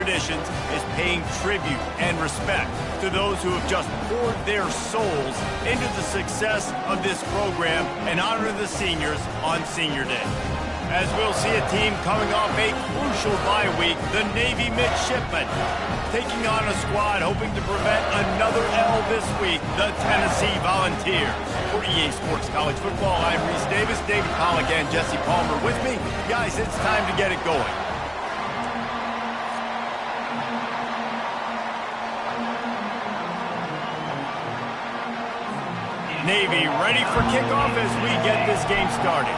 Traditions is paying tribute and respect to those who have just poured their souls into the success of this program and honor the seniors on Senior Day. As we'll see a team coming off a crucial bye week, the Navy midshipmen taking on a squad hoping to prevent another L this week, the Tennessee Volunteers. For EA Sports College Football, I'm Reese Davis, David Pollack, and Jesse Palmer with me. Guys, it's time to get it going. Navy ready for kickoff as we get this game started.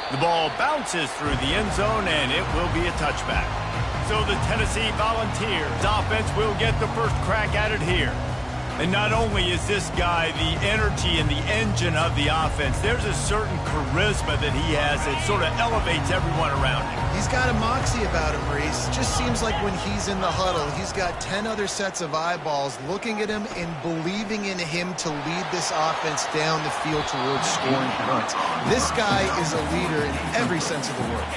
The ball bounces through the end zone, and it will be a touchback. So the Tennessee Volunteers offense will get the first crack at it here. And not only is this guy the energy and the engine of the offense, there's a certain charisma that he has that sort of elevates everyone around him. He's got a moxie about him, Reese. Just seems like when he's in the huddle, he's got 10 other sets of eyeballs looking at him and believing in him to lead this offense down the field towards scoring points. This guy is a leader in every sense of the word.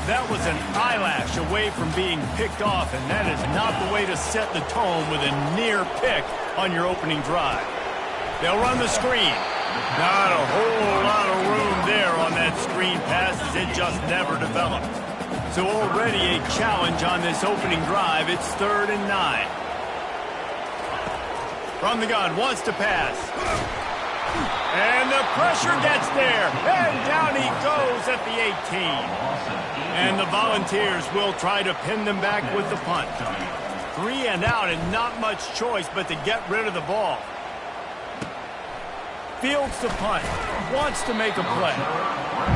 That was an eyelash away from being picked off, and that is not the way to set the tone with a near pick on your opening drive. They'll run the screen. Not a whole lot of room there on that screen pass as it just never developed. So already a challenge on this opening drive. It's 3rd and 9. From the gun, wants to pass. And the pressure gets there. And down he goes at the 18. And the Volunteers will try to pin them back with the punt. 3 and out and not much choice but to get rid of the ball. Fields the punt. Wants to make a play.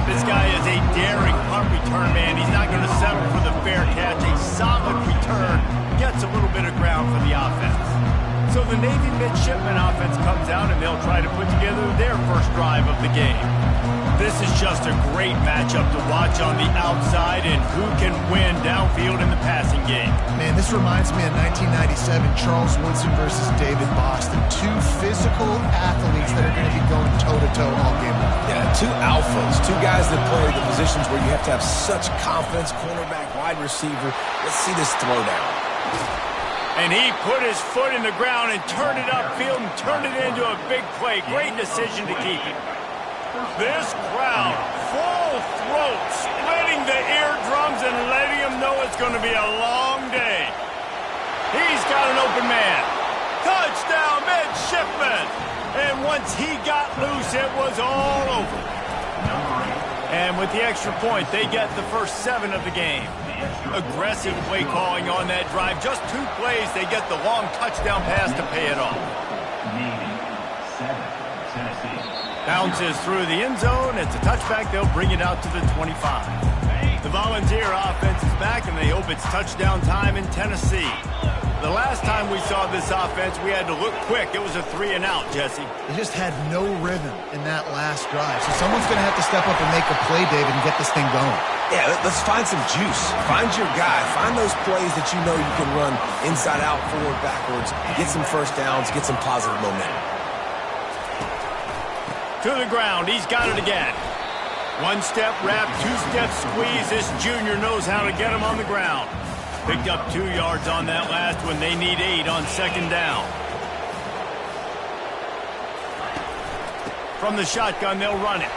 This guy is a daring punt return man. He's not going to settle for the fair catch. A solid return. Gets a little bit of ground for the offense. So the Navy midshipman offense comes out and they'll try to put together their first drive of the game. This is just a great matchup to watch on the outside and who can win downfield in the passing game. Man, this reminds me of 1997, Charles Woodson versus David Boston. Two physical athletes that are going to be going toe-to-toe all game long. Yeah, two alphas, two guys that play the positions where you have to have such confidence, cornerback, wide receiver. Let's see this throwdown. And he put his foot in the ground and turned it upfield and turned it into a big play. Great decision to keep it. This crowd, full throat, splitting the eardrums and letting them know it's going to be a long day. He's got an open man. Touchdown, midshipman. And once he got loose, it was all over. And with the extra point, they get the first 7 of the game. Aggressive play calling on that drive. Just 2 plays, they get the long touchdown pass to pay it off. Bounces through the end zone. It's a touchback. They'll bring it out to the 25. The Volunteer offense is back, and they hope it's touchdown time in Tennessee. The last time we saw this offense, we had to look quick. It was a 3 and out, Jesse. They just had no rhythm in that last drive. So someone's going to have to step up and make a play, David, and get this thing going. Yeah, let's find some juice. Find your guy. Find those plays that you know you can run inside out, forward, backwards. Get some first downs. Get some positive momentum. To the ground. He's got it again. 1-step wrap, 2-step squeeze. This junior knows how to get him on the ground. Picked up 2 yards on that last one. They need 8 on 2nd down. From the shotgun, they'll run it.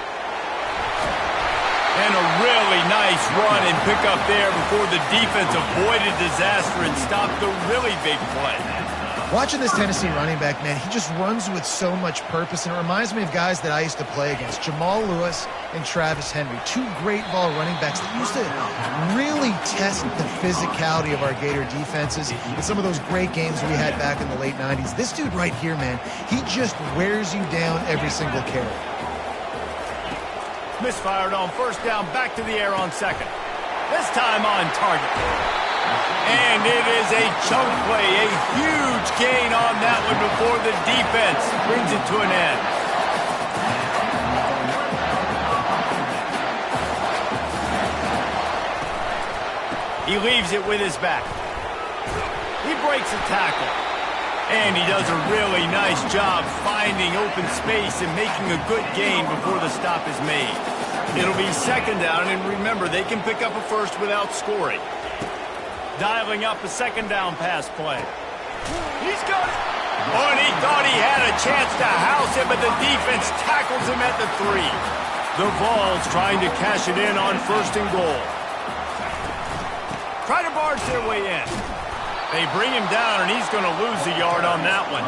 And a really nice run and pick up there before the defense avoided disaster and stopped the really big play. Watching this Tennessee running back, man, he just runs with so much purpose, and it reminds me of guys that I used to play against, Jamal Lewis and Travis Henry, 2 great ball running backs that used to really test the physicality of our Gator defenses in some of those great games we had back in the late 90s. This dude right here, man, he just wears you down every single carry. Misfired on 1st down, back to the air on 2nd. This time on target. And it is a chunk play, a huge gain on that one before the defense brings it to an end. He leaves it with his back. He breaks a tackle. And he does a really nice job finding open space and making a good gain before the stop is made. It'll be second down, and remember, they can pick up a first without scoring. Dialing up a second down pass play. He's got it. Oh, and he thought he had a chance to house him, but the defense tackles him at the 3. The Vols trying to cash it in on 1st and goal. Try to barge their way in. They bring him down, and he's going to lose a yard on that one.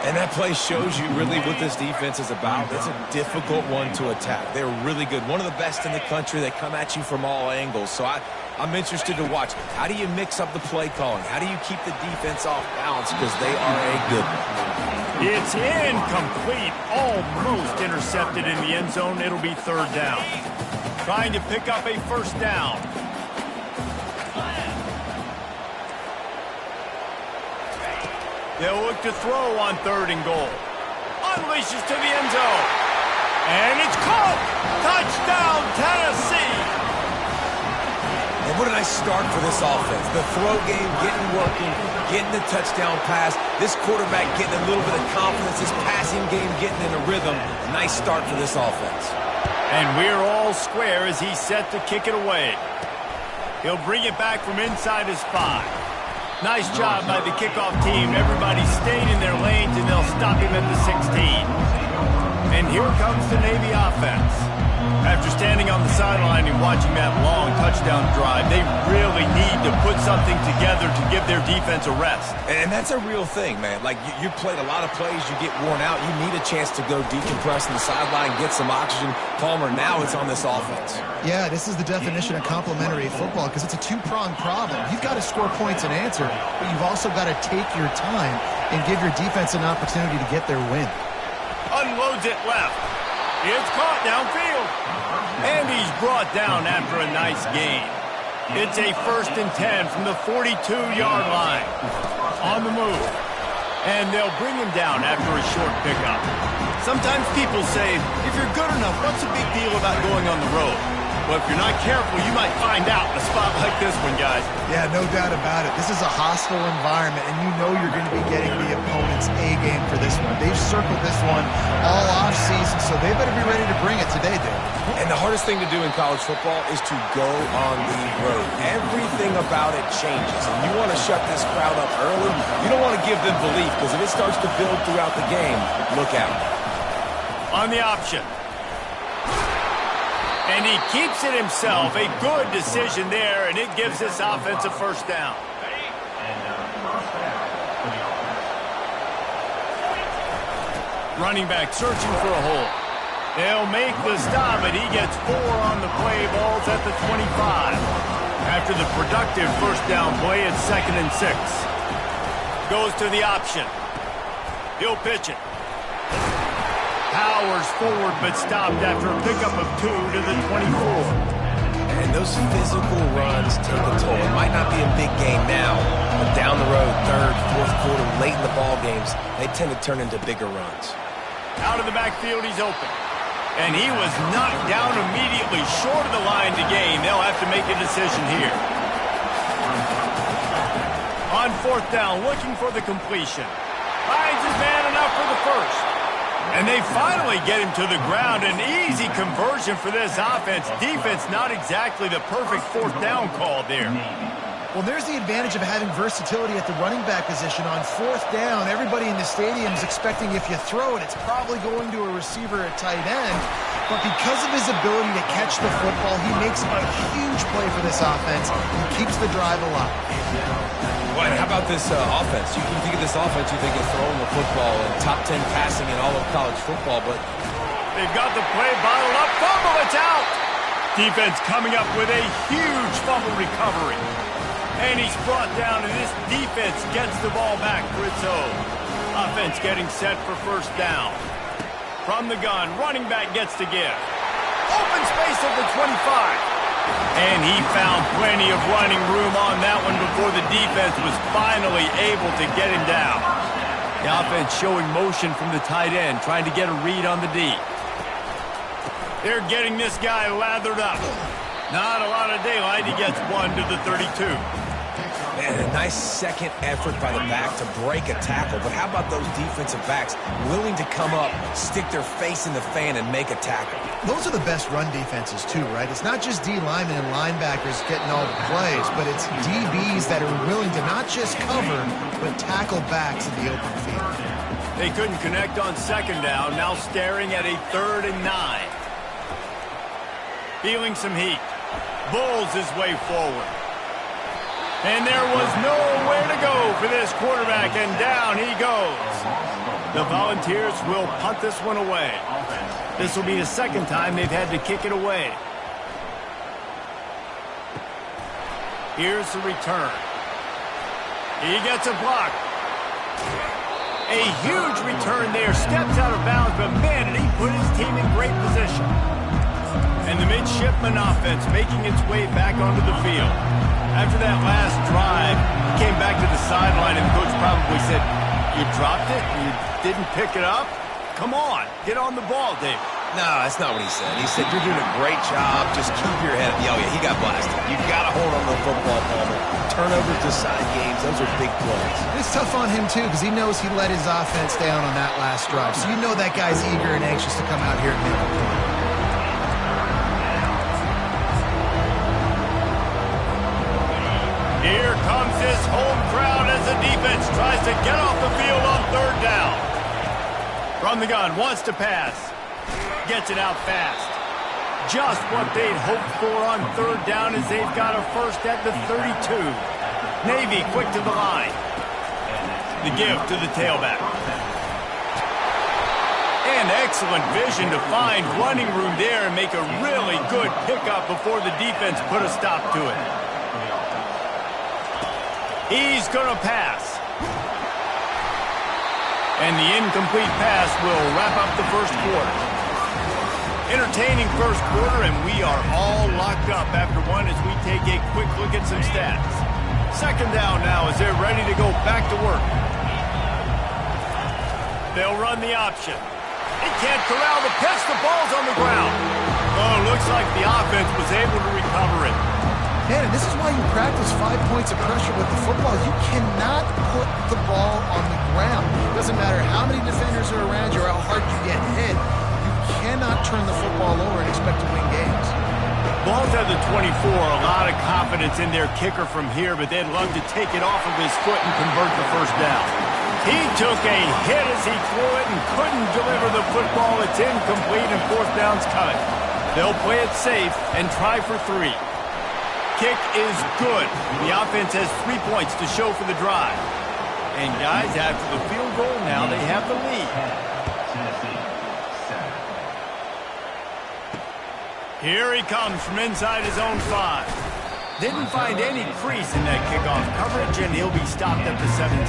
And that play shows you really what this defense is about. It's a difficult one to attack. They're really good. One of the best in the country. They come at you from all angles. So I'm interested to watch. How do you mix up the play calling? How do you keep the defense off balance? Because they are a good one. It's incomplete. Almost intercepted in the end zone. It'll be 3rd down. Trying to pick up a 1st down. They'll look to throw on 3rd and goal. Unleashes to the end zone. And it's caught. Touchdown, Tennessee. And what a nice start for this offense. The throw game getting working, getting the touchdown pass. This quarterback getting a little bit of confidence. This passing game getting in a rhythm. Nice start for this offense. And we're all square as he's set to kick it away. He'll bring it back from inside his 5. Nice job by the kickoff team. Everybody stayed in their lanes, and they'll stop him at the 16. And here comes the Navy offense. After standing on the sideline and watching that long touchdown drive, they really need to put something together to give their defense a rest. And that's a real thing, man. Like, you played a lot of plays, you get worn out. You need a chance to go decompress on the sideline, get some oxygen. Palmer, now it's on this offense. Yeah, this is the definition of complementary football because it's a two-pronged problem. You've got to score points and answer, but you've also got to take your time and give your defense an opportunity to get their win. Unloads it left. It's caught downfield. And he's brought down after a nice gain. It's a 1st and 10 from the 42-yard line. On the move. And they'll bring him down after a short pickup. Sometimes people say, if you're good enough, what's the big deal about going on the road? Well, if you're not careful, you might find out in a spot like this one, guys. Yeah, no doubt about it. This is a hostile environment, and you know you're going to be getting the opponent's A-game for this one. They've circled this one all off-season, so they better be ready to bring it today, Dave. And the hardest thing to do in college football is to go on the road. Everything about it changes, and you want to shut this crowd up early. You don't want to give them belief, because if it starts to build throughout the game, look out. On the option. And he keeps it himself. A good decision there, and it gives this offense a 1st down. Running back searching for a hole. They'll make the stop, and he gets 4 on the play. Ball's at the 25. After the productive 1st down play, it's 2nd and 6. Goes to the option. He'll pitch it. Powers forward, but stopped after a pickup of 2 to the 24. And those physical runs take a toll. It might not be a big game now, but down the road, 3rd, 4th quarter, late in the ball games, they tend to turn into bigger runs. Out of the backfield, he's open. And he was knocked down immediately short of the line to gain. They'll have to make a decision here. On 4th down, looking for the completion. Finds his man enough for the 1st. And they finally get him to the ground. An easy conversion for this offense. Defense, not exactly the perfect 4th down call there. Well, there's the advantage of having versatility at the running back position. On 4th down, everybody in the stadium is expecting if you throw it, it's probably going to a receiver at tight end. But because of his ability to catch the football, he makes a huge play for this offense and keeps the drive alive. Well, how about this offense? You think of this offense, you think of throwing the football and top 10 passing in all of college football, but they've got the play bottled up. Fumble, it's out. Defense coming up with a huge fumble recovery. And he's brought down, and this defense gets the ball back for its own. Offense getting set for 1st down. From the gun, running back gets to give. Open space at the 25. And he found plenty of running room on that one before the defense was finally able to get him down. The offense showing motion from the tight end, trying to get a read on the D. They're getting this guy lathered up. Not a lot of daylight. He gets 1 to the 32. And a nice second effort by the back to break a tackle. But how about those defensive backs willing to come up, stick their face in the fan, and make a tackle? Those are the best run defenses, too, right? It's not just D linemen and linebackers getting all the plays, but it's DBs that are willing to not just cover, but tackle backs in the open field. They couldn't connect on second down, now staring at a 3rd and 9. Feeling some heat. Bulls his way forward. And there was nowhere to go for this quarterback, and down he goes. The Volunteers will punt this one away. This will be the second time they've had to kick it away. Here's the return. He gets a block. A huge return there. Steps out of bounds, but man, did he put his team in great position. And the midshipman offense making its way back onto the field. After that last drive, he came back to the sideline, and the coach probably said, "You dropped it? You didn't pick it up? Come on, get on the ball, David." No, that's not what he said. He said, "You're doing a great job. Just keep your head." Oh, yeah, he got blasted. You've got to hold on to the football, Palmer. Turnovers decide games. Those are big plays. It's tough on him, too, because he knows he let his offense down on that last drive. So you know that guy's eager and anxious to come out here and make a point. Here comes this home crowd as the defense tries to get off the field on 3rd down. From the gun, wants to pass. Gets it out fast. Just what they'd hoped for on 3rd down as they've got a first at the 32. Navy quick to the line. The give to the tailback. And excellent vision to find running room there and make a really good pickup before the defense put a stop to it. He's going to pass. And the incomplete pass will wrap up the first quarter. Entertaining first quarter, and we are all locked up after one as we take a quick look at some stats. Second down now as they're ready to go back to work. They'll run the option. He can't corral the pitch. The ball's on the ground. Oh, looks like the offense was able to recover it. Man, and this is why you practice 5 points of pressure with the football. You cannot put the ball on the ground. It doesn't matter how many defenders are around you or how hard you get hit. You cannot turn the football over and expect to win games. Ball's at the 24. A lot of confidence in their kicker from here, but they'd love to take it off of his foot and convert the first down. He took a hit as he threw it and couldn't deliver the football. It's incomplete and 4th down's coming. They'll play it safe and try for 3. Kick is good. The offense has 3 points to show for the drive. And guys, after the field goal, now they have the lead. Here he comes from inside his own 5. Didn't find any crease in that kickoff coverage, and he'll be stopped at the 17.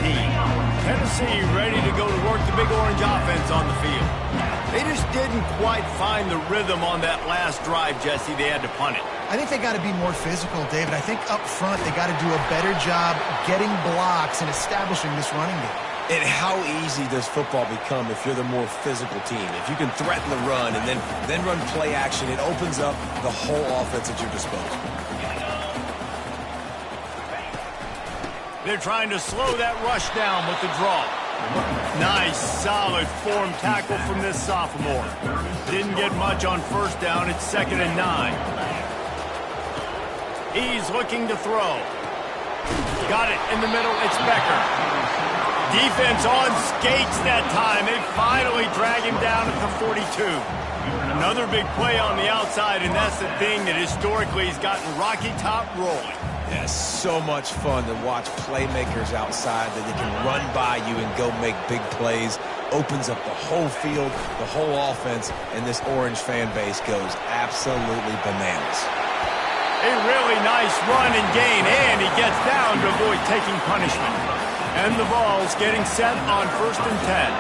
Tennessee ready to go to work the Big Orange offense on the field. They just didn't quite find the rhythm on that last drive, Jesse. They had to punt it. I think they got to be more physical, David. I think up front they got to do a better job getting blocks and establishing this running game. And how easy does football become if you're the more physical team? If you can threaten the run and then run play action, it opens up the whole offense at your disposal. They're trying to slow that rush down with the draw. Nice, solid form tackle from this sophomore. Didn't get much on first down. It's 2nd and 9. He's looking to throw. Got it in the middle. It's Becker. Defense on skates that time. They finally drag him down at the 42. Another big play on the outside, and that's the thing that historically has gotten Rocky Top rolling. Yeah, so much fun to watch playmakers outside that they can run by you and go make big plays. Opens up the whole field, the whole offense, and this Orange fan base goes absolutely bananas. A really nice run and gain, and he gets down to avoid taking punishment. And the ball's getting set on 1st and 10.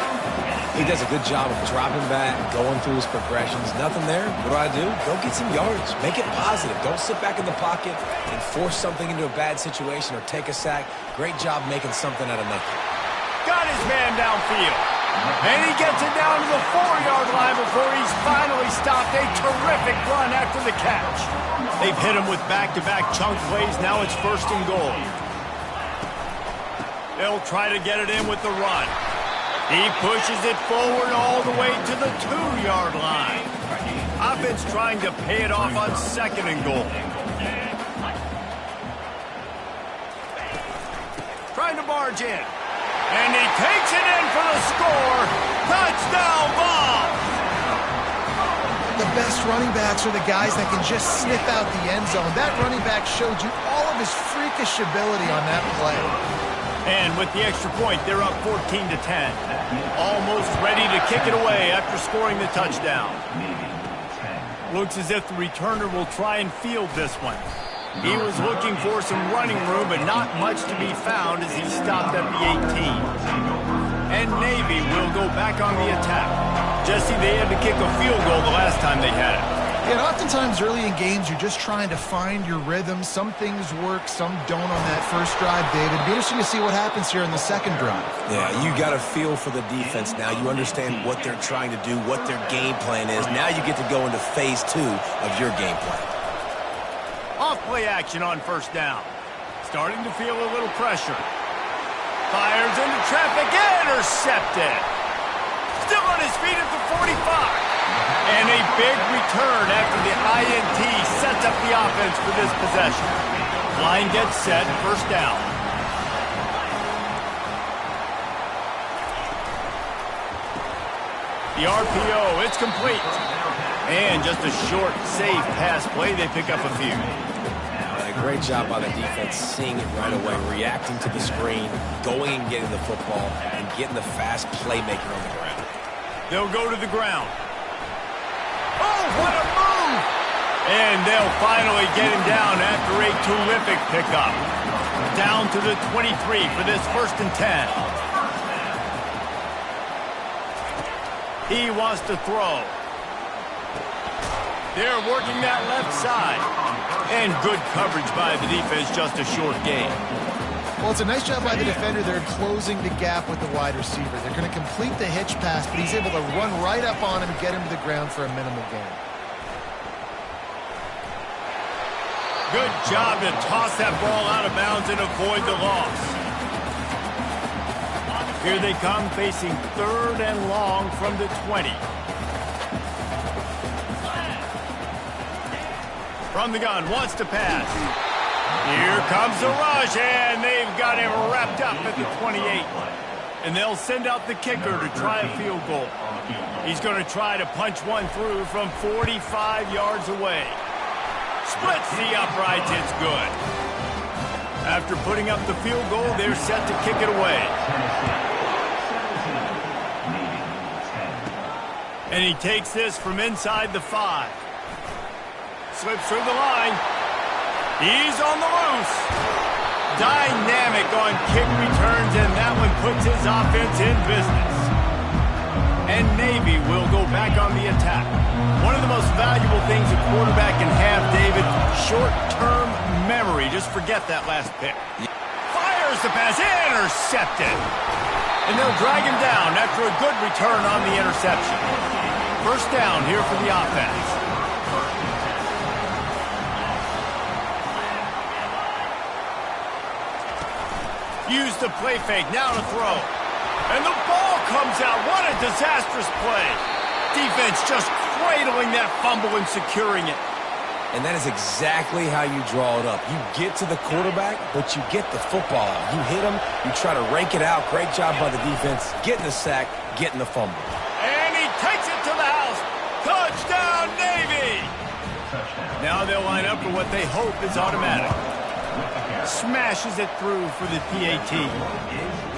He does a good job of dropping back, going through his progressions. Nothing there. What do? Go get some yards. Make it positive. Don't sit back in the pocket and force something into a bad situation or take a sack. Great job making something out of nothing. Got his man downfield. And he gets it down to the 4-yard line before he's finally stopped. A terrific run after the catch. They've hit him with back-to-back chunk plays. Now it's 1st and goal. They'll try to get it in with the run. He pushes it forward all the way to the 2-yard line. Offense trying to pay it off on 2nd and goal. Trying to barge in. And he takes it in for the score. Touchdown ball. The best running backs are the guys that can just sniff out the end zone. That running back showed you all of his freakish ability on that play. And with the extra point, they're up 14-10. Almost ready to kick it away after scoring the touchdown. Looks as if the returner will try and field this one. He was looking for some running room, but not much to be found as he stopped at the 18. And Navy will go back on the attack. Jesse, they had to kick a field goal the last time they had it. Yeah, and oftentimes early in games, you're just trying to find your rhythm. Some things work, some don't on that first drive, David. It'd be interesting to see what happens here in the second drive. Yeah, you got a feel for the defense now. You understand what they're trying to do, what their game plan is. Now you get to go into phase 2 of your game plan. Off-play action on first down. Starting to feel a little pressure. Fires into traffic, intercepted. Still on his feet at the 45. And a big return after the INT sets up the offense for this possession. Line gets set, first down. The RPO, it's complete. And just a short, safe pass play, they pick up a few. Great job by the defense, seeing it right away, reacting to the screen, going and getting the football, and getting the fast playmaker on the ground. They'll go to the ground. Oh, what a move! And they'll finally get him down after a terrific pickup. Down to the 23 for this 1st and 10. He wants to throw. They're working that left side. And good coverage by the defense, just a short gain. Well, it's a nice job by the defender. They're closing the gap with the wide receiver. They're going to complete the hitch pass, but he's able to run right up on him and get him to the ground for a minimal gain. Good job to toss that ball out of bounds and avoid the loss. Here they come, facing 3rd and long from the 20. From the gun, wants to pass. Here comes the rush, and they've got him wrapped up at the 28. And they'll send out the kicker to try a field goal. He's going to try to punch one through from 45 yards away. Splits the uprights, it's good. After putting up the field goal, they're set to kick it away. And he takes this from inside the 5. Slips through the line. He's on the loose. Dynamic on kick returns, and that one puts his offense in business. And Navy will go back on the attack. One of the most valuable things a quarterback can have, David, short-term memory. Just forget that last pick. Fires the pass, intercepted. And they'll drag him down after a good return on the interception. First down here for the offense. Use the play fake, now to throw. And the ball comes out. What a disastrous play. Defense just cradling that fumble and securing it. And that is exactly how you draw it up. You get to the quarterback, but you get the football out. You hit him, you try to rake it out. Great job by the defense, getting the sack, getting the fumble. And he takes it to the house. Touchdown, Navy! Now they'll line up for what they hope is automatic. Smashes it through for the PAT.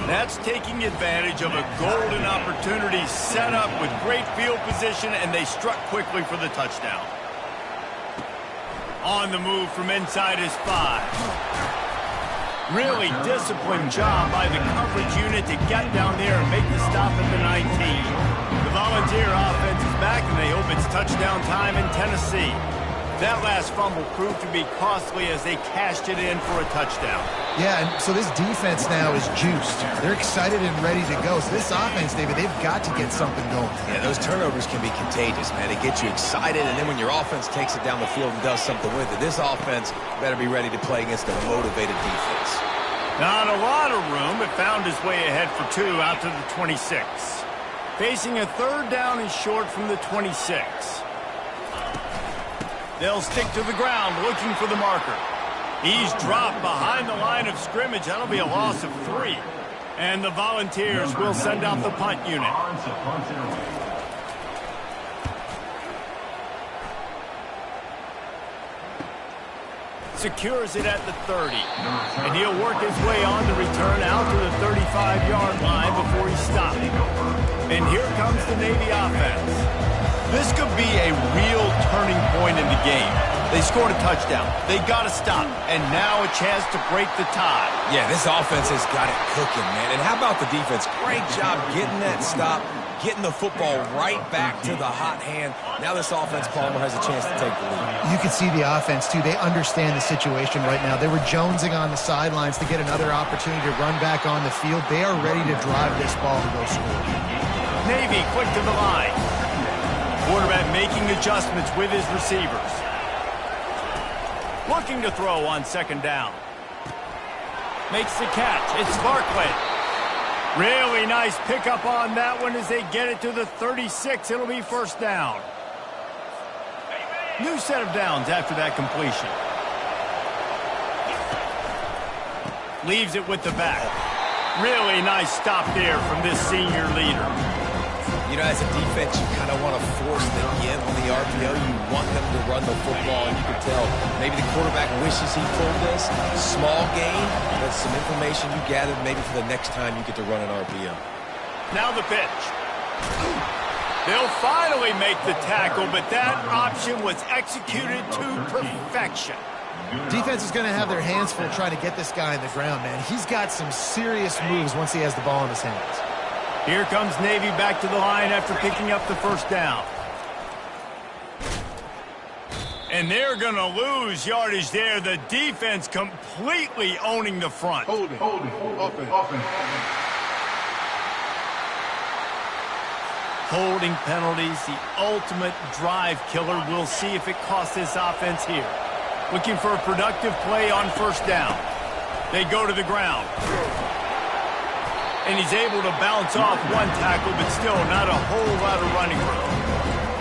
That's taking advantage of a golden opportunity set up with great field position, and they struck quickly for the touchdown. On the move from inside his 5. Really disciplined job by the coverage unit to get down there and make the stop at the 19. The Volunteer offense is back, and they hope it's touchdown time in Tennessee. That last fumble proved to be costly as they cashed it in for a touchdown. Yeah, and so this defense now is juiced. They're excited and ready to go. So this offense, David, they've got to get something going. Yeah, those turnovers can be contagious, man. They get you excited, and then when your offense takes it down the field and does something with it, this offense better be ready to play against a motivated defense. Not a lot of room, but found his way ahead for 2 out to the 26. Facing a 3rd down and short from the 26. They'll stick to the ground looking for the marker. He's dropped behind the line of scrimmage. That'll be a loss of 3. And the Volunteers will send out the punt unit. Secures it at the 30. And he'll work his way on the return out to the 35-yard line before he stops. And here comes the Navy offense. This could be a real turning point in the game. They scored a touchdown. They got to stop. And now a chance to break the tie. Yeah, this offense has got it cooking, man. And how about the defense? Great job getting that stop, getting the football right back to the hot hand. Now this offense, Palmer, has a chance to take the lead. You can see the offense, too. They understand the situation right now. They were jonesing on the sidelines to get another opportunity to run back on the field. They are ready to drive this ball and go score. Navy quick to the line. Quarterback making adjustments with his receivers. Looking to throw on 2nd down. Makes the catch. It's Barkley. Really nice pickup on that one as they get it to the 36. It'll be 1st down. New set of downs after that completion. Leaves it with the back. Really nice stop there from this senior leader. You know, as a defense, you kind of want to force the give on the RPO. You want them to run the football, and you can tell maybe the quarterback wishes he pulled this. Small gain, but some information you gathered maybe for the next time you get to run an RPO. Now the pitch. They'll finally make the tackle, but that option was executed to perfection. Defense is going to have their hands full trying to get this guy on the ground, man. He's got some serious moves once he has the ball in his hands. Here comes Navy back to the line after picking up the 1st down. And they're going to lose yardage there. The defense completely owning the front. Holding. Holding penalties, the ultimate drive killer. We'll see if it costs this offense here. Looking for a productive play on 1st down. They go to the ground. And he's able to bounce off one tackle, but still not a whole lot of running room.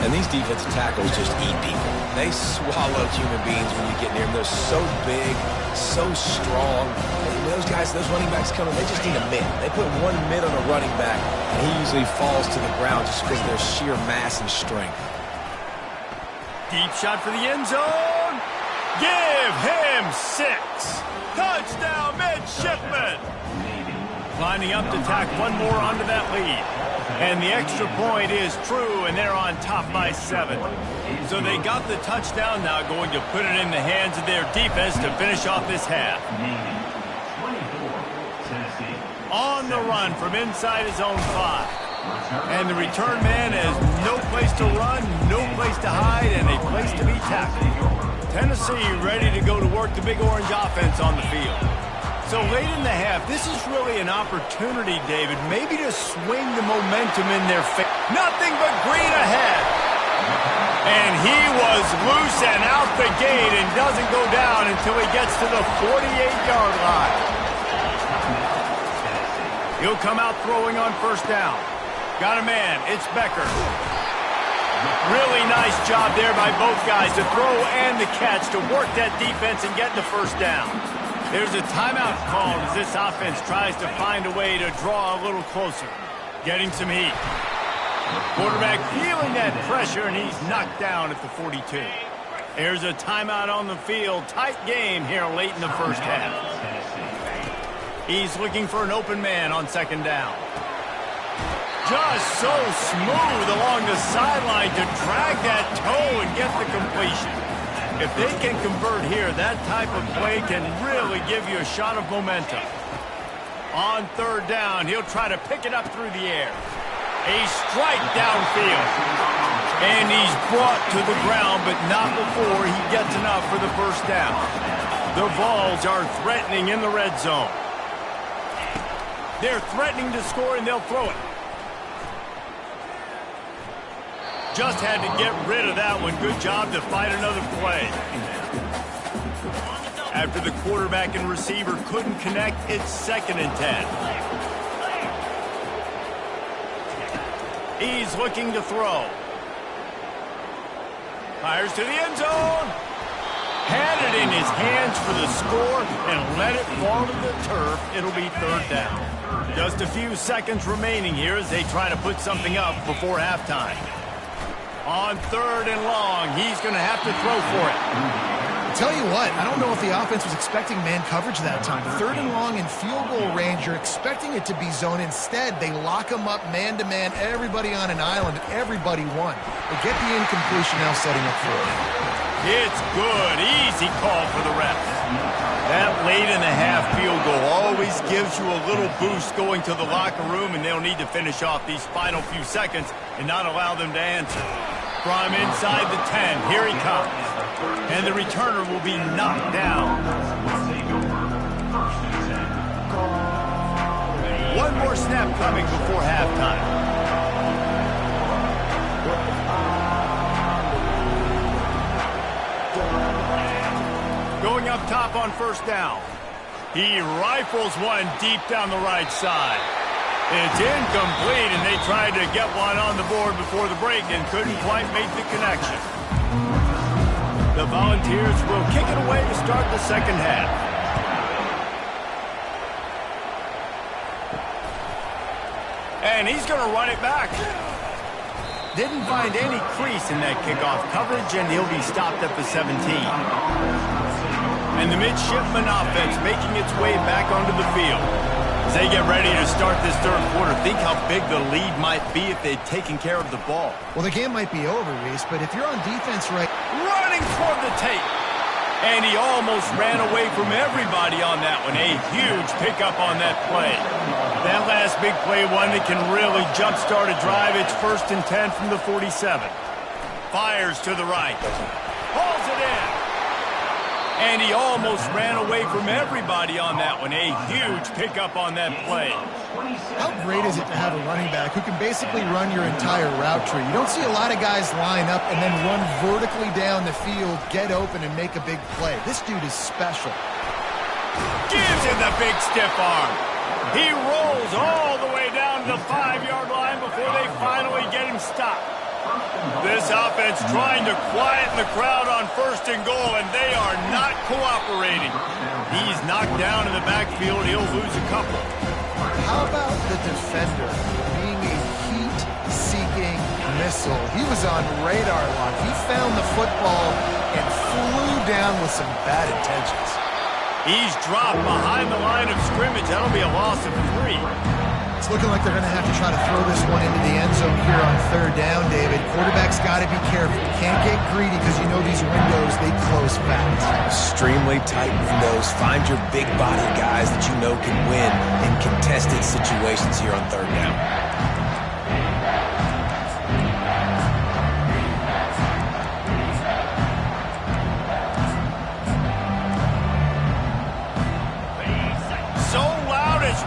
And these defensive tackles just eat people. They swallow human beings when you get near them. They're so big, so strong. And those guys, those running backs coming, they just need a mid. They put one mid on a running back, and he usually falls to the ground just because of their sheer mass and strength. Deep shot for the end zone. Give him 6. Touchdown, midshipman. Lining up to tack one more onto that lead. And the extra point is true, and they're on top by 7. So they got the touchdown now, going to put it in the hands of their defense to finish off this half. On the run from inside his own 5. And the return man has no place to run, no place to hide, and a place to be tackled. Tennessee ready to go to work the Big Orange offense on the field. So late in the half, this is really an opportunity, David, maybe to swing the momentum in their favor. Nothing but green ahead. And he was loose and out the gate and doesn't go down until he gets to the 48-yard line. He'll come out throwing on 1st down. Got a man. It's Becker. Really nice job there by both guys to throw and the catch to work that defense and get the 1st down. There's a timeout called as this offense tries to find a way to draw a little closer. Getting some heat. Quarterback feeling that pressure, and he's knocked down at the 42. There's a timeout on the field. Tight game here late in the 1st half. He's looking for an open man on 2nd down. Just so smooth along the sideline to drag that toe and get the completion. If they can convert here, that type of play can really give you a shot of momentum. On 3rd down, he'll try to pick it up through the air. A strike downfield. And he's brought to the ground, but not before he gets enough for the 1st down. The Vols are threatening in the red zone. They're threatening to score, and they'll throw it. Just had to get rid of that one. Good job to fight another play. After the quarterback and receiver couldn't connect, it's 2nd and 10. He's looking to throw. Fires to the end zone. Had it in his hands for the score and let it fall to the turf. It'll be 3rd down. Just a few seconds remaining here as they try to put something up before halftime. On 3rd and long, he's going to have to throw for it. Tell you what, I don't know if the offense was expecting man coverage that time. 3rd and long in field goal range, you're expecting it to be zone. Instead, they lock them up man-to-man, everybody on an island, everybody won. They get the incompletion now setting up for it. It's good. Easy call for the refs. That late-in-the-half field goal always gives you a little boost going to the locker room, and they'll need to finish off these final few seconds and not allow them to answer. From inside the 10, here he comes. And the returner will be knocked down. One more snap coming before halftime. Going up top on 1st down. He rifles one deep down the right side. It's incomplete, and they tried to get one on the board before the break and couldn't quite make the connection. The Volunteers will kick it away to start the 2nd half. And he's going to run it back. Didn't find any crease in that kickoff coverage, and he'll be stopped at the 17. And the midshipman offense making its way back onto the field. As they get ready to start this 3rd quarter, think how big the lead might be if they'd taken care of the ball. Well, the game might be over, Reese, but if you're on defense right... Running toward the tape. And he almost ran away from everybody on that one. A huge pickup on that play. That last big play, one that can really jumpstart a drive. It's 1st and 10 from the 47. Fires to the right. Hauls it in. And he almost ran away from everybody on that one. A huge pickup on that play. How great is it to have a running back who can basically run your entire route tree? You don't see a lot of guys line up and then run vertically down the field, get open, and make a big play. This dude is special. Gives him the big stiff arm. He rolls all the way down to the 5-yard line before they finally get him stopped. This offense trying to quieten the crowd on 1st and goal, and they are not cooperating. He's knocked down in the backfield. He'll lose a couple. How about the defender being a heat-seeking missile? He was on radar lock. He found the football and flew down with some bad intentions. He's dropped behind the line of scrimmage. That'll be a loss of 3. It's looking like they're going to have to try to throw this one into the end zone here on 3rd down, David. Quarterback's got to be careful. You can't get greedy because you know these windows, they close fast. Extremely tight windows. Find your big body guys that you know can win in contested situations here on 3rd down.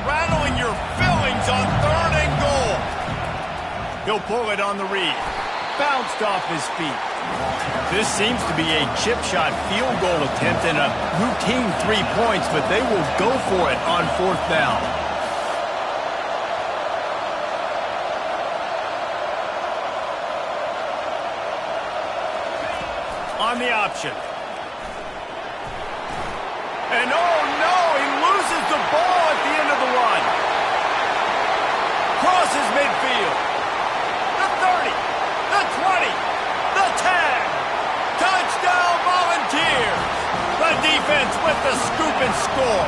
Rattling your fillings on 3rd and goal. He'll pull it on the read. Bounced off his feet. This seems to be a chip shot field goal attempt and a routine 3 points, but they will go for it on 4th down. On the option. And oh no, he loses the ball at the end of the run. Crosses midfield. The 30, the 20, the 10. Touchdown Volunteers. The defense with the scoop and score.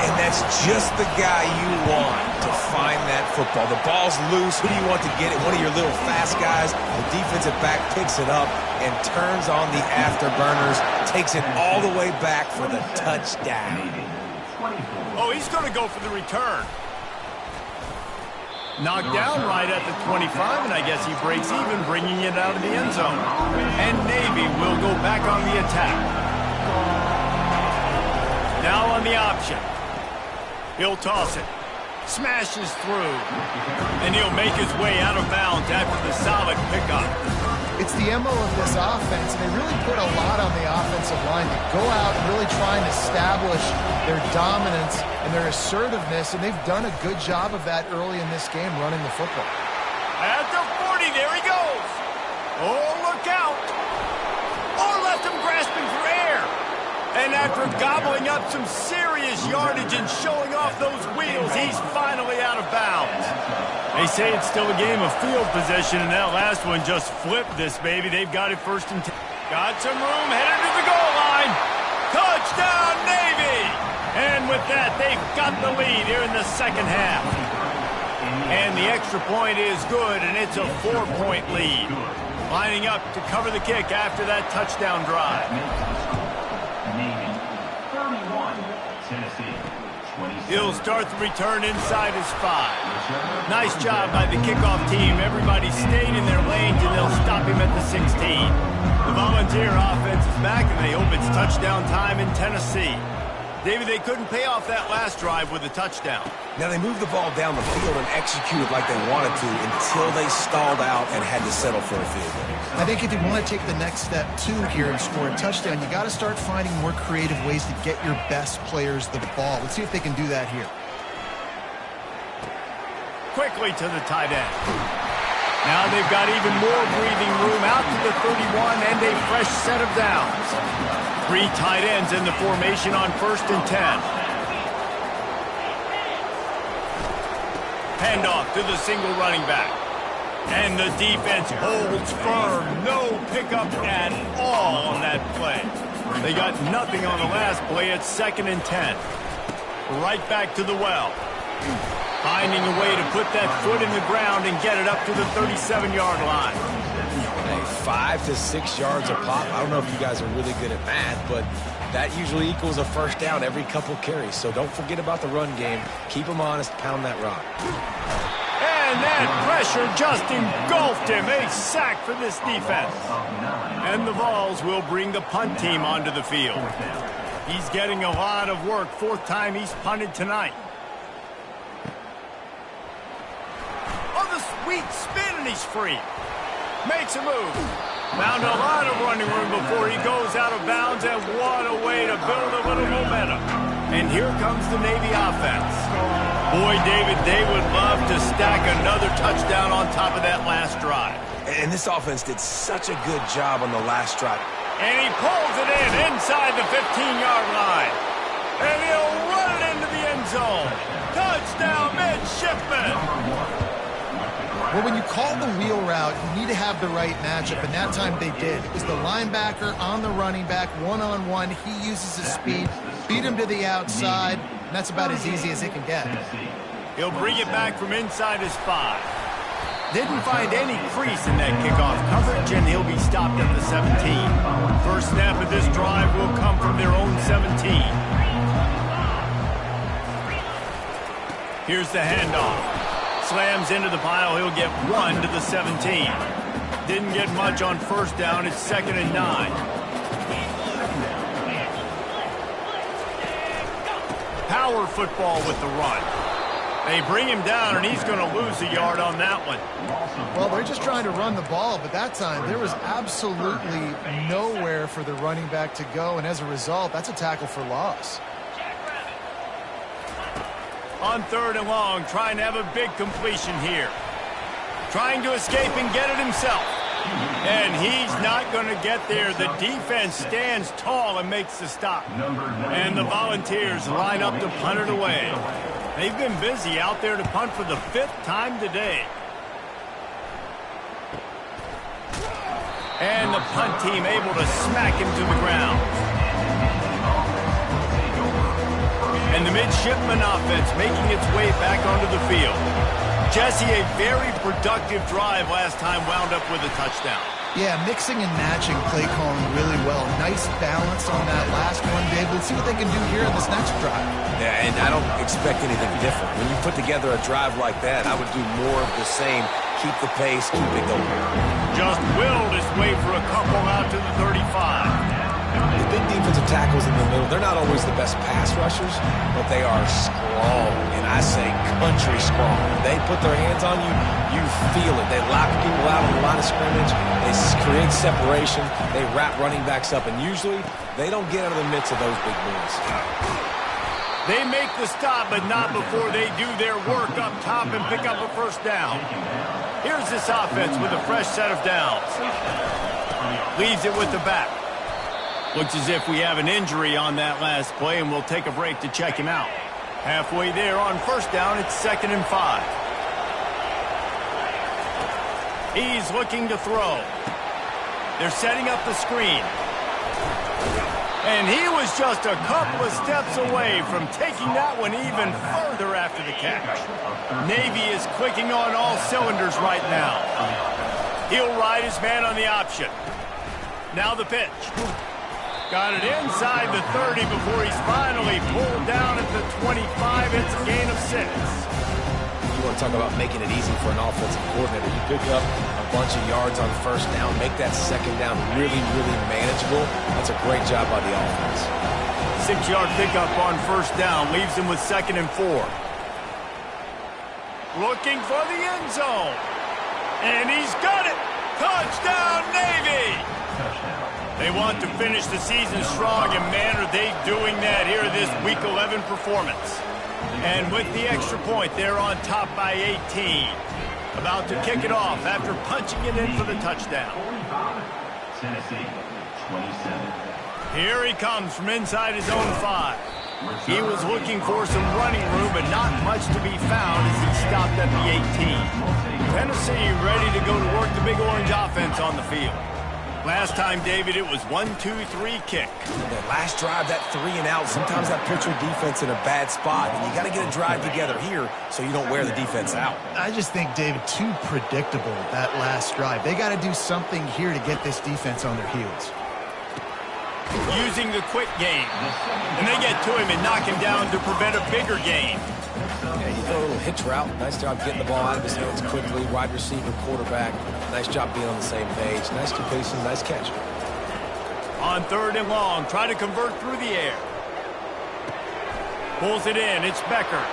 And that's just the guy you want to find that football. The ball's loose. Who do you want to get it? One of your little fast guys. The defensive back picks it up and turns on the afterburners. Takes it all the way back for the touchdown. Oh, he's going to go for the return. Knocked down right at the 25, and I guess he breaks even, bringing it out of the end zone. And Navy will go back on the attack. Now on the option. He'll toss it. Smashes through. And he'll make his way out of bounds after the solid pickup. It's the MO of this offense, and they really put a lot on the offensive line to go out and really try and establish their dominance and their assertiveness, and they've done a good job of that early in this game running the football. At the 40, there he goes. Oh, look out. Oh, left him grasping for air. And after gobbling up some serious yardage and showing off those wheels, he's finally out of bounds. They say it's still a game of field possession, and that last one just flipped this baby. They've got it first and 10. Got some room, headed to the goal line. Touchdown, Navy! And with that, they've got the lead here in the second half. And the extra point is good, and it's a 4-point lead. Lining up to cover the kick after that touchdown drive. He'll start the return inside his 5. Nice job by the kickoff team. Everybody stayed in their lanes, and they'll stop him at the 16. The Volunteer offense is back, and they hope it's touchdown time in Tennessee. David, they couldn't pay off that last drive with a touchdown. Now, they moved the ball down the field and executed like they wanted to until they stalled out and had to settle for a field goal. I think if you want to take the next step, too, here and score a touchdown, you got to start finding more creative ways to get your best players the ball. Let's see if they can do that here. Quickly to the tight end. Now they've got even more breathing room out to the 31 and a fresh set of downs. 3 tight ends in the formation on 1st and 10. Handoff to the single running back. And the defense holds firm. No pickup at all on that play. They got nothing on the last play. It's 2nd and 10. Right back to the well. Finding a way to put that foot in the ground and get it up to the 37-yard line. 5 to 6 yards a pop. I don't know if you guys are really good at math, but that usually equals a first down every couple carries. So don't forget about the run game. Keep them honest. Pound that rock. And that pressure just engulfed him. A sack for this defense. And the Vols will bring the punt team onto the field. He's getting a lot of work. 4th time he's punted tonight. Oh, the sweet spin, and he's free. Makes a move. Found a lot of running room before he goes out of bounds, and what a way to build a little momentum. And here comes the Navy offense. Boy, David, they would love to stack another touchdown on top of that last drive. And this offense did such a good job on the last drive. And he pulls it in inside the 15-yard line. And he'll run it into the end zone. Touchdown, midshipman. Well, when you call the wheel route, you need to have the right matchup, and that time they did. It was the linebacker on the running back, one-on-one. He uses his speed, beat him to the outside, and that's about as easy as it can get. He'll bring it back from inside his 5. Didn't find any crease in that kickoff coverage, and he'll be stopped at the 17. First snap of this drive will come from their own 17. Here's the handoff. Slams into the pile. He'll get 1 to the 17. Didn't get much on first down. It's 2nd and 9. Power football with the run. They bring him down, and he's going to lose a yard on that one. Well, they're just trying to run the ball, but that time there was absolutely nowhere for the running back to go, and as a result, that's a tackle for loss. On 3rd and long, trying to have a big completion here. Trying to escape and get it himself. And he's not going to get there. The defense stands tall and makes the stop. And the Volunteers line up to punt it away. They've been busy out there to punt for the 5th time today. And the punt team able to smack him to the ground. And the midshipman offense making its way back onto the field. Jesse, a very productive drive last time wound up with a touchdown. Yeah, mixing and matching play calling really well. Nice balance on that last one, Dave. Let's see what they can do here in this next drive. Yeah, and I don't expect anything different. When you put together a drive like that, I would do more of the same. Keep the pace, keep it going. Just willed his way for a couple out to the 35. The big defensive tackles in the middle. They're not always the best pass rushers, but they are strong, and I say country strong. When they put their hands on you, you feel it. They lock people out on the line of scrimmage. They create separation. They wrap running backs up, and usually they don't get out of the midst of those big boys. They make the stop, but not before they do their work up top and pick up a first down. Here's this offense with a fresh set of downs. Leaves it with the back. Looks as if we have an injury on that last play, and we'll take a break to check him out. Halfway there on first down, it's 2nd and 5. He's looking to throw. They're setting up the screen. And he was just a couple of steps away from taking that one even further after the catch. Navy is clicking on all cylinders right now. He'll ride his man on the option. Now the pitch. Got it inside the 30 before he's finally pulled down at the 25. It's a gain of 6. You want to talk about making it easy for an offensive coordinator. You pick up a bunch of yards on first down, make that second down really, really manageable. That's a great job by the offense. 6-yard pickup on first down leaves him with 2nd and 4. Looking for the end zone. And he's got it. Touchdown, Navy! They want to finish the season strong, and man, are they doing that here this Week 11 performance. And with the extra point, they're on top by 18. About to kick it off after punching it in for the touchdown. Here he comes from inside his own 5. He was looking for some running room, but not much to be found as he stopped at the 18. Tennessee ready to go to work the Big Orange offense on the field. Last time, David, it was 1-2-3 kick. That last drive, that 3 and out, sometimes that puts your defense in a bad spot, and you got to get a drive together here so you don't wear the defense out. I just think, David, too predictable, that last drive. They got to do something here to get this defense on their heels. Using the quick game. And they get to him and knock him down to prevent a bigger gain. Yeah, you throw a little hitch route. Nice job getting the ball out of his hands quickly. Wide receiver, quarterback. Nice job being on the same page. Nice completion, nice catch. On 3rd and long, try to convert through the air. Pulls it in. It's Becker.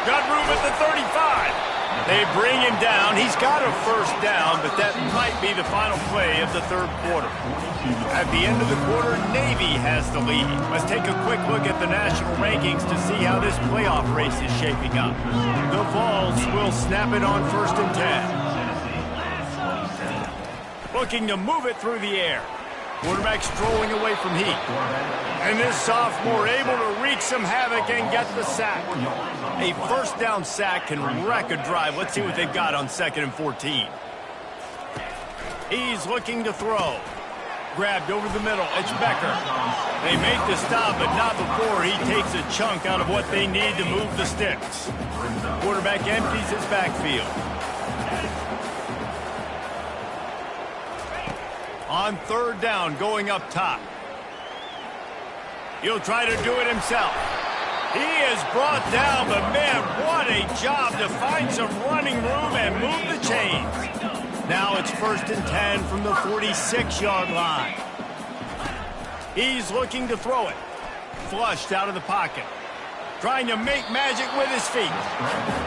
Got room at the 35. They bring him down. He's got a first down, but that might be the final play of the 3rd quarter. At the end of the quarter, Navy has the lead. Let's take a quick look at the national rankings to see how this playoff race is shaping up. The Vols will snap it on 1st and 10. Looking to move it through the air. Quarterback strolling away from heat. And this sophomore able to wreak some havoc and get the sack. A first down sack can wreck a drive. Let's see what they've got on 2nd and 14. He's looking to throw. Grabbed over the middle. It's Becker. They make the stop, but not before he takes a chunk out of what they need to move the sticks. Quarterback empties his backfield. On 3rd down, going up top. He'll try to do it himself. He is brought down, but man, what a job to find some running room and move the chains. Now it's 1st and 10 from the 46-yard line. He's looking to throw it. Flushed out of the pocket. Trying to make magic with his feet.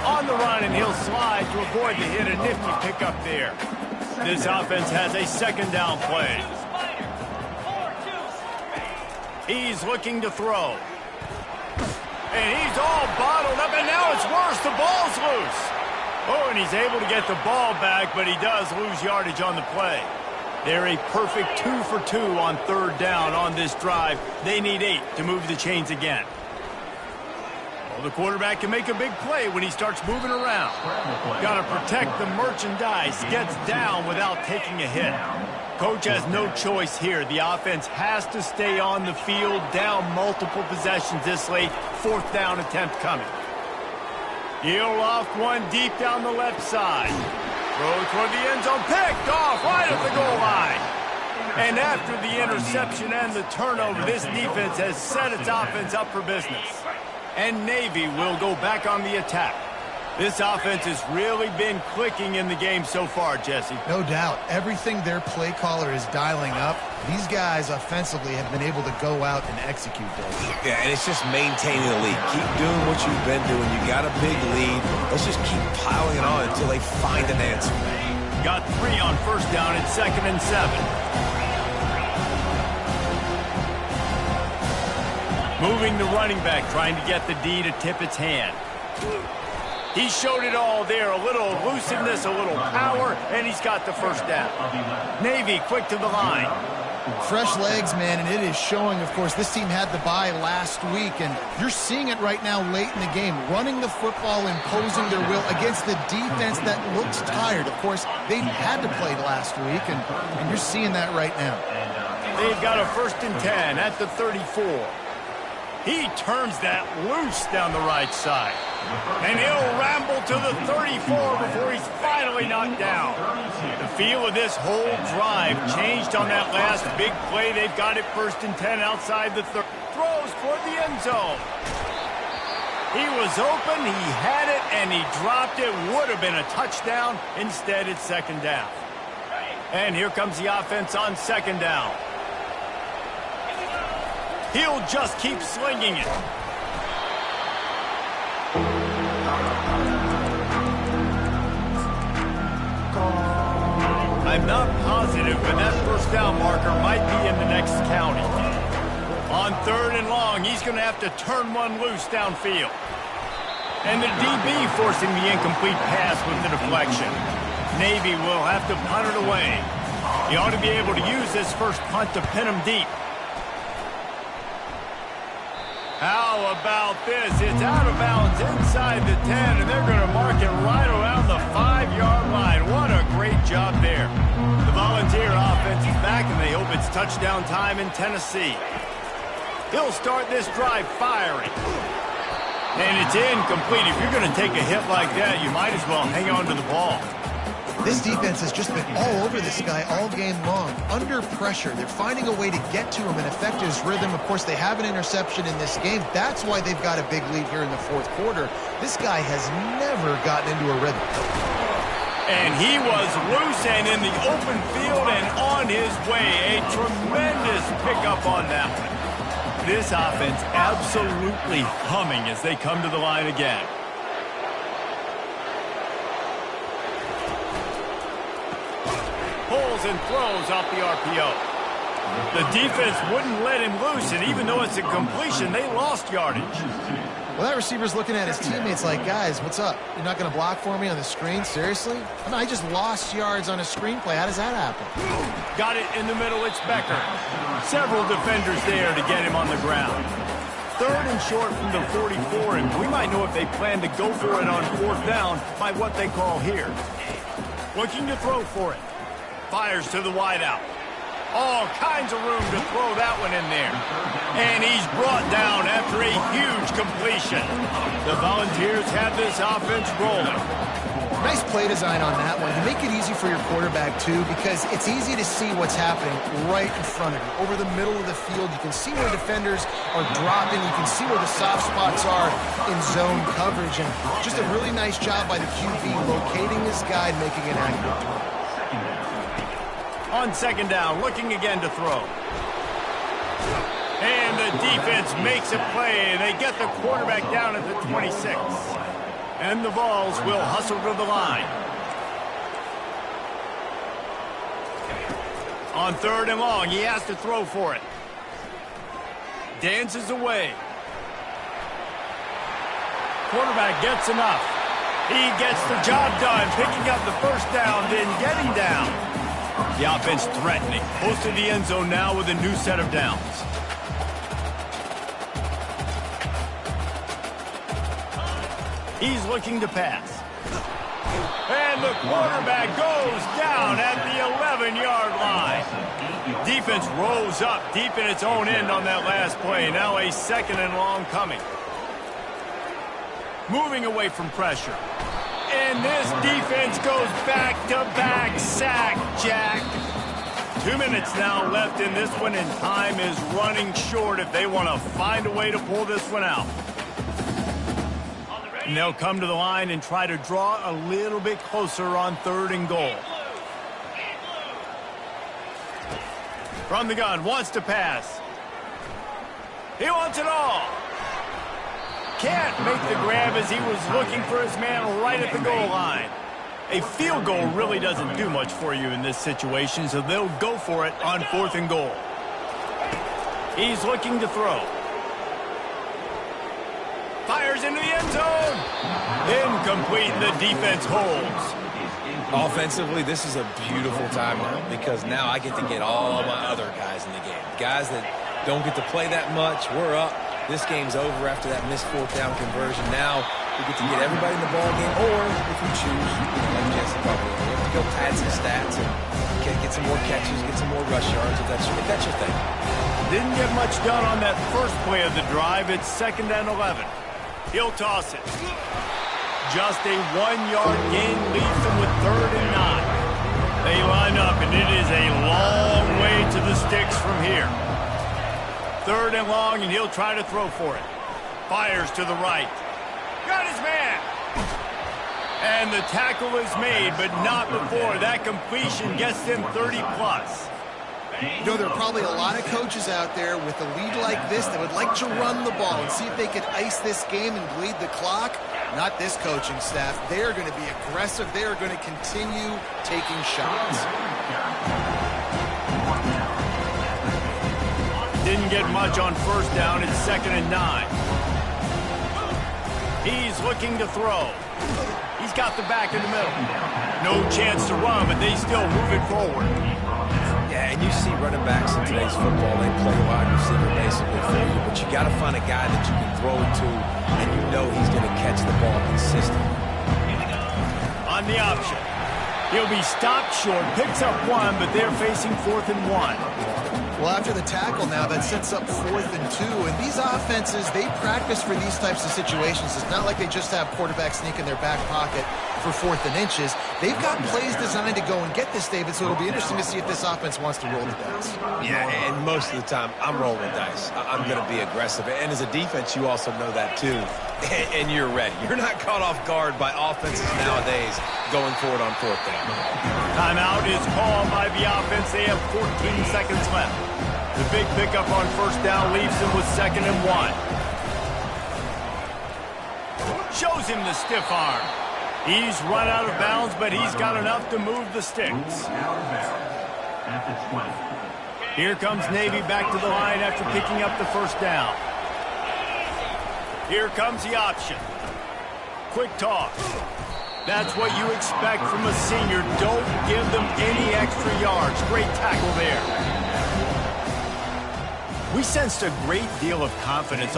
On the run, and he'll slide to avoid the hit. A nifty pickup there. This offense has a 2nd down play. He's looking to throw. And he's all bottled up, and now it's worse. The ball's loose. Oh, and he's able to get the ball back, but he does lose yardage on the play. They're a perfect 2 for 2 on 3rd down on this drive. They need 8 to move the chains again. Well, the quarterback can make a big play when he starts moving around. Got to protect the merchandise. Gets down without taking a hit. Coach has no choice here. The offense has to stay on the field, down multiple possessions this late. 4th down attempt coming. He'll loft one deep down the left side. Throw toward the end zone. Picked off right at the goal line. And after the interception and the turnover, this defense has set its offense up for business. And Navy will go back on the attack. This offense has really been clicking in the game so far, Jesse. No doubt. Everything their play caller is dialing up, these guys offensively have been able to go out and execute those. Yeah, and it's just maintaining the lead. Keep doing what you've been doing. You got a big lead. Let's just keep piling it on until they find an answer. Got 3 on first down and 2nd and 7. Moving the running back, trying to get the D to tip its hand. He showed it all there, a little elusiveness, a little power, and he's got the first down. Navy quick to the line. Fresh legs, man, and it is showing, of course, this team had the bye last week, and you're seeing it right now late in the game, running the football, imposing their will against the defense that looks tired. Of course, they had to play last week, and you're seeing that right now. They've got a 1st and 10 at the 34. He turns that loose down the right side. And he'll ramble to the 34 before he's finally knocked down. The feel of this whole drive changed on that last big play. They've got it 1st and 10 outside the 30. Throws toward the end zone. He was open, he had it, and he dropped it. Would have been a touchdown. Instead, it's 2nd down. And here comes the offense on 2nd down. He'll just keep slinging it. I'm not positive, but that 1st down marker might be in the next county. On 3rd and long, he's going to have to turn one loose downfield. And the DB forcing the incomplete pass with the deflection. Navy will have to punt it away. He ought to be able to use this first punt to pin him deep. How about this? It's out of bounds inside the 10, and they're going to mark it right around the 5-yard line. What a great job there. The Volunteer offense is back, and they hope it's touchdown time in Tennessee. He'll start this drive firing. And it's incomplete. If you're going to take a hit like that, you might as well hang on to the ball. This defense has just been all over this guy all game long. Under pressure, they're finding a way to get to him and affect his rhythm. Of course, they have an interception in this game. That's why they've got a big lead here in the 4th quarter. This guy has never gotten into a rhythm. And he was loose and in the open field and on his way. A tremendous pickup on that one. This offense absolutely humming as they come to the line again. Pulls and throws off the RPO. The defense wouldn't let him loose, and even though it's a completion, they lost yardage. Well, that receiver's looking at his teammates like, guys, what's up? You're not going to block for me on the screen? Seriously? I mean, I just lost yards on a screenplay. How does that happen? Got it in the middle. It's Becker. Several defenders there to get him on the ground. 3rd and short from the 44, and we might know if they plan to go for it on 4th down by what they call here. Looking to throw for it. Fires to the wideout. All kinds of room to throw that one in there. And he's brought down after a huge completion. The Volunteers have this offense rolling. Nice play design on that one. You make it easy for your quarterback, too, because it's easy to see what's happening right in front of you. Over the middle of the field, you can see where defenders are dropping. You can see where the soft spots are in zone coverage. And just a really nice job by the QB locating this guy and making an accurate throw. On 2nd down, looking again to throw. And the defense makes a play. They get the quarterback down at the 26. And the Vols will hustle to the line. On 3rd and long, he has to throw for it. Dances away. Quarterback gets enough. He gets the job done, picking up the 1st down, then getting down. The offense threatening. Close to the end zone now with a new set of downs. He's looking to pass. And the quarterback goes down at the 11-yard line. Defense rose up deep in its own end on that last play. Now a 2nd and long coming. Moving away from pressure. And this defense goes back-to-back sack, Jack. 2 minutes now left in this one, and time is running short if they want to find a way to pull this one out. And they'll come to the line and try to draw a little bit closer on 3rd and goal. From the gun, wants to pass. He wants it all. Can't make the grab as he was looking for his man right at the goal line. A field goal really doesn't do much for you in this situation, so they'll go for it on 4th and goal. He's looking to throw. Fires into the end zone. Incomplete. The defense holds. Offensively, this is a beautiful time now because now I get to get all my other guys in the game. Guys that don't get to play that much. We're up. This game's over after that missed 4th down conversion. Now we get to get everybody in the ball game, or if we choose, like Jesse probably, we have to go pad some stats and get some more catches, get some more rush yards if that's your thing. Didn't get much done on that first play of the drive. It's 2nd and 11. He'll toss it. Just a 1-yard gain leaves them with 3rd and 9. They line up, and it is a long way to the sticks from here. 3rd and long, and he'll try to throw for it. Fires to the right. Got his man. And the tackle is made, but not before. That completion gets them 30-plus. You know, there are probably a lot of coaches out there with a lead like this that would like to run the ball and see if they could ice this game and bleed the clock. Not this coaching staff. They are going to be aggressive. They are going to continue taking shots. Didn't get much on 1st down. It's 2nd and 9. He's looking to throw. He's got the back in the middle. No chance to run, but they still move it forward. Yeah, and you see running backs in today's football, they play wide receiver basically for you, but you got to find a guy that you can throw it to, and you know he's going to catch the ball consistently. On the option. He'll be stopped short, picks up 1, but they're facing 4th and 1. Well, after the tackle now, that sets up 4th and 2. And these offenses, they practice for these types of situations. It's not like they just have quarterbacks sneak in their back pocket for 4th and inches. They've got plays designed to go and get this, David, so it'll be interesting to see if this offense wants to roll the dice. Yeah, and most of the time, I'm rolling the dice. I'm going to be aggressive. And as a defense, you also know that too. And you're ready. You're not caught off guard by offenses nowadays going for it on 4th down. Timeout is called by the offense. They have 14 seconds left. The big pickup on 1st down leaves them with 2nd and 1. Shows him the stiff arm. He's run out of bounds, but he's got enough to move the sticks. Here comes Navy back to the line after picking up the 1st down. Here comes the option. Quick toss. That's what you expect from a senior. Don't give them any extra yards. Great tackle there. We sensed a great deal of confidence